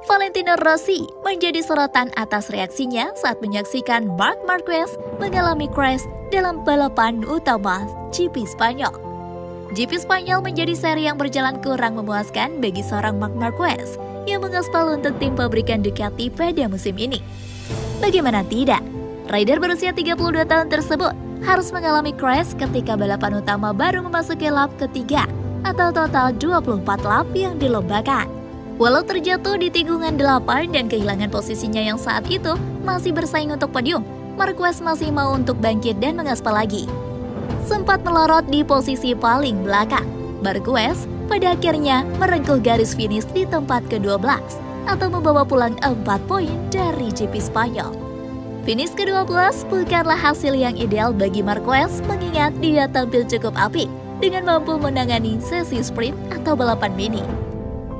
Valentino Rossi menjadi sorotan atas reaksinya saat menyaksikan Marc Marquez mengalami crash dalam balapan utama GP Spanyol. GP Spanyol menjadi seri yang berjalan kurang memuaskan bagi seorang Marc Marquez yang mengaspal untuk tim pabrikan Ducati pada musim ini. Bagaimana tidak, rider berusia 32 tahun tersebut harus mengalami crash ketika balapan utama baru memasuki lap ketiga atau total 24 lap yang dilombakan. Walau terjatuh di tikungan 8 dan kehilangan posisinya yang saat itu masih bersaing untuk podium, Marquez masih mau untuk bangkit dan mengaspal lagi. Sempat melorot di posisi paling belakang, Marquez pada akhirnya merengkuh garis finish di tempat ke-12 atau membawa pulang 4 poin dari GP Spanyol. Finish ke-12 bukanlah hasil yang ideal bagi Marquez mengingat dia tampil cukup apik dengan mampu menangani sesi sprint atau balapan mini.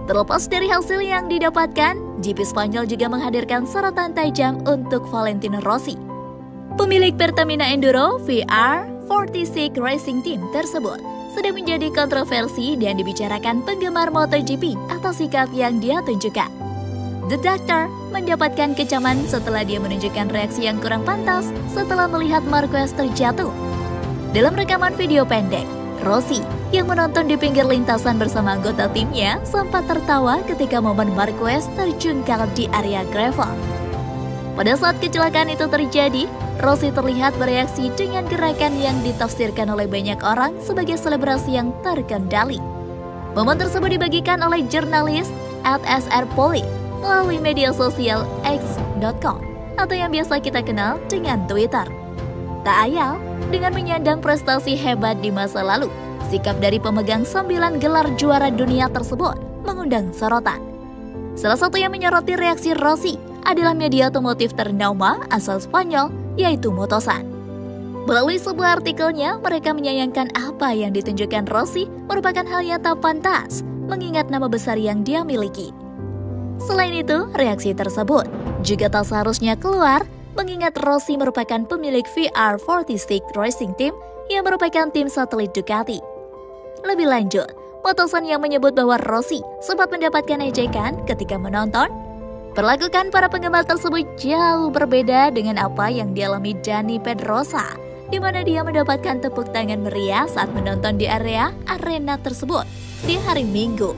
Terlepas dari hasil yang didapatkan, GP Spanyol juga menghadirkan sorotan tajam untuk Valentino Rossi. Pemilik Pertamina Enduro VR46 Racing Team tersebut sedang menjadi kontroversi dan dibicarakan penggemar MotoGP atas sikap yang dia tunjukkan. The Doctor mendapatkan kecaman setelah dia menunjukkan reaksi yang kurang pantas setelah melihat Marquez terjatuh. Dalam rekaman video pendek, Rossi yang menonton di pinggir lintasan bersama anggota timnya sempat tertawa ketika momen Marquez terjungkal di area gravel. Pada saat kecelakaan itu terjadi, Rossi terlihat bereaksi dengan gerakan yang ditafsirkan oleh banyak orang sebagai selebrasi yang terkendali. Momen tersebut dibagikan oleh jurnalis @srpoli melalui media sosial x.com atau yang biasa kita kenal dengan Twitter. Tak ayal, dengan menyandang prestasi hebat di masa lalu, sikap dari pemegang 9 gelar juara dunia tersebut mengundang sorotan. Salah satu yang menyoroti reaksi Rossi adalah media otomotif ternama asal Spanyol, yaitu Motosan. Melalui sebuah artikelnya, mereka menyayangkan apa yang ditunjukkan Rossi merupakan hal yang tak pantas, mengingat nama besar yang dia miliki. Selain itu, reaksi tersebut juga tak seharusnya keluar, mengingat Rossi merupakan pemilik VR46 Racing Team yang merupakan tim satelit Ducati. Lebih lanjut, Motosan yang menyebut bahwa Rossi sempat mendapatkan ejekan ketika menonton. Perlakuan para penggemar tersebut jauh berbeda dengan apa yang dialami Dani Pedrosa, di mana dia mendapatkan tepuk tangan meriah saat menonton di arena tersebut di hari Minggu.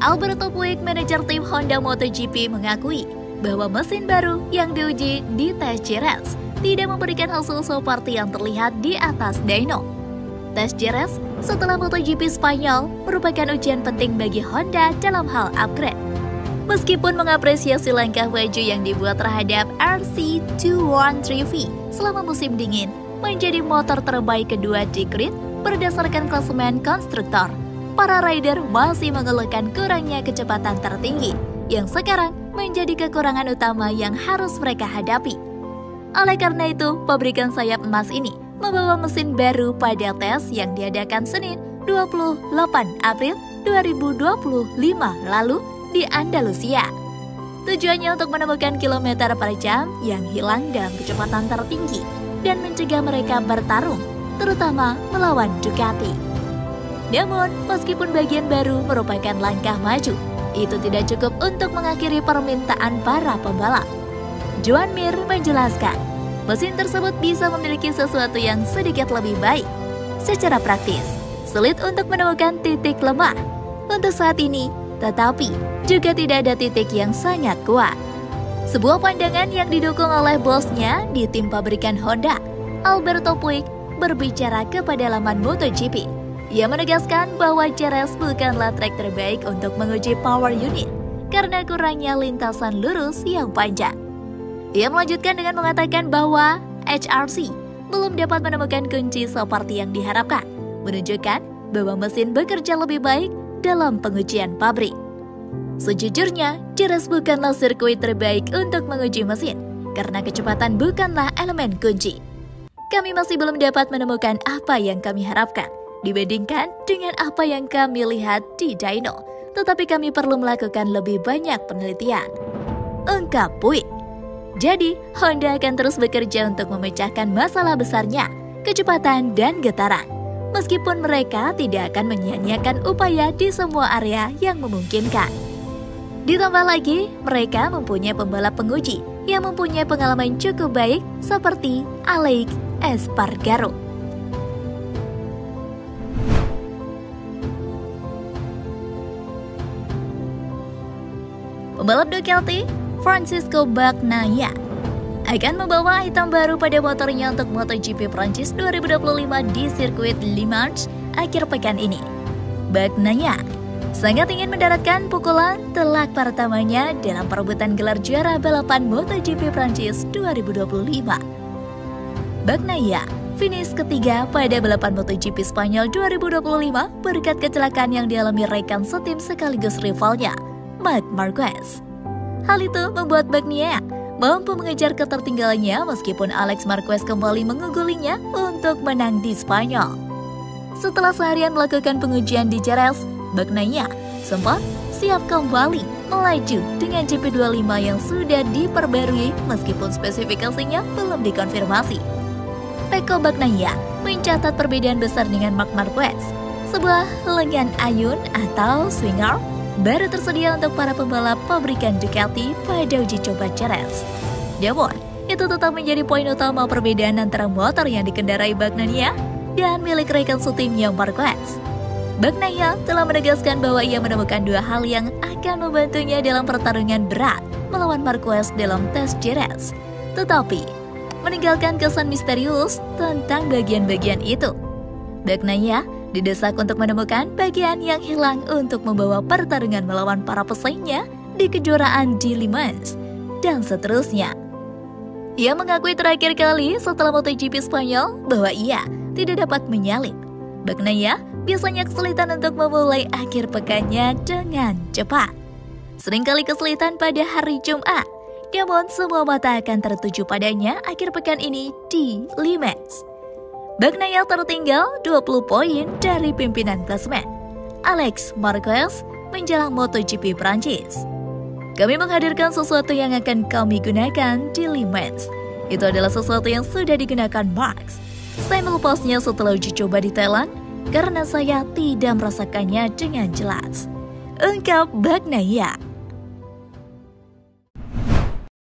Alberto Puig, manajer tim Honda MotoGP, mengakui bahwa mesin baru yang diuji di tes Jerez tidak memberikan hasil seperti yang terlihat di atas dyno. Tes Jerez setelah MotoGP Spanyol merupakan ujian penting bagi Honda dalam hal upgrade. Meskipun mengapresiasi langkah maju yang dibuat terhadap RC213V selama musim dingin menjadi motor terbaik kedua di grid berdasarkan klasemen konstruktor, para rider masih mengeluhkan kurangnya kecepatan tertinggi yang sekarang menjadi kekurangan utama yang harus mereka hadapi. Oleh karena itu, pabrikan sayap emas ini membawa mesin baru pada tes yang diadakan Senin 28 April 2025 lalu di Andalusia. Tujuannya untuk menemukan kilometer per jam yang hilang dalam kecepatan tertinggi dan mencegah mereka bertarung, terutama melawan Ducati. Namun, meskipun bagian baru merupakan langkah maju, itu tidak cukup untuk mengakhiri permintaan para pembalap. Joan Mir menjelaskan, mesin tersebut bisa memiliki sesuatu yang sedikit lebih baik. Secara praktis, sulit untuk menemukan titik lemah untuk saat ini, tetapi juga tidak ada titik yang sangat kuat. Sebuah pandangan yang didukung oleh bosnya di tim pabrikan Honda, Alberto Puig, berbicara kepada laman MotoGP. Ia menegaskan bahwa Jerez bukanlah trek terbaik untuk menguji power unit karena kurangnya lintasan lurus yang panjang. Ia melanjutkan dengan mengatakan bahwa HRC belum dapat menemukan kunci seperti yang diharapkan, menunjukkan bahwa mesin bekerja lebih baik dalam pengujian pabrik. Sejujurnya, Jerez bukanlah sirkuit terbaik untuk menguji mesin karena kecepatan bukanlah elemen kunci. Kami masih belum dapat menemukan apa yang kami harapkan dibandingkan dengan apa yang kami lihat di dyno, tetapi kami perlu melakukan lebih banyak penelitian, ungkap Puig. Jadi, Honda akan terus bekerja untuk memecahkan masalah besarnya, kecepatan dan getaran. meskipun mereka tidak akan menyia-nyiakan upaya di semua area yang memungkinkan. Ditambah lagi, mereka mempunyai pembalap penguji yang mempunyai pengalaman cukup baik seperti Aleix Espargaro. Pembalap Ducati, Francisco Bagnaia, akan membawa item baru pada motornya untuk MotoGP Prancis 2025 di sirkuit Le Mans akhir pekan ini. Bagnaia sangat ingin mendaratkan pukulan telak pertamanya dalam perebutan gelar juara balapan MotoGP Prancis 2025. Bagnaia finish ketiga pada balapan MotoGP Spanyol 2025 berkat kecelakaan yang dialami rekan setim sekaligus rivalnya, Marc Marquez. Hal itu membuat Bagnaia mampu mengejar ketertinggalannya meskipun Alex Marquez kembali mengunggulinya untuk menang di Spanyol. Setelah seharian melakukan pengujian di Jerez, Bagnaia sempat siap kembali melaju dengan GP25 yang sudah diperbarui meskipun spesifikasinya belum dikonfirmasi. Pecco Bagnaia mencatat perbedaan besar dengan Marc Marquez. Sebuah lengan ayun atau swinger baru tersedia untuk para pembalap pabrikan Ducati pada uji coba Jerez. Namun, itu tetap menjadi poin utama perbedaan antara motor yang dikendarai Bagnaia dan milik rekan setimnya Marquez. Bagnaia telah menegaskan bahwa ia menemukan dua hal yang akan membantunya dalam pertarungan berat melawan Marquez dalam tes Jerez, tetapi meninggalkan kesan misterius tentang bagian-bagian itu. Bagnaia didesak untuk menemukan bagian yang hilang untuk membawa pertarungan melawan para pesaingnya di kejuaraan di Le Mans, dan seterusnya. Ia mengakui terakhir kali setelah MotoGP Spanyol bahwa ia tidak dapat menyalip. Bagnaia biasanya kesulitan untuk memulai akhir pekannya dengan cepat. Seringkali kesulitan pada hari Jumat, namun semua mata akan tertuju padanya akhir pekan ini di Le Mans. Bagnaia tertinggal 20 poin dari pimpinan klasemen. Alex Marquez menjelang MotoGP Prancis. Kami menghadirkan sesuatu yang akan kami gunakan di Le Mans. Itu adalah sesuatu yang sudah digunakan Marx. Saya melepasnya setelah uji coba di Thailand karena saya tidak merasakannya dengan jelas, ungkap Bagnaia.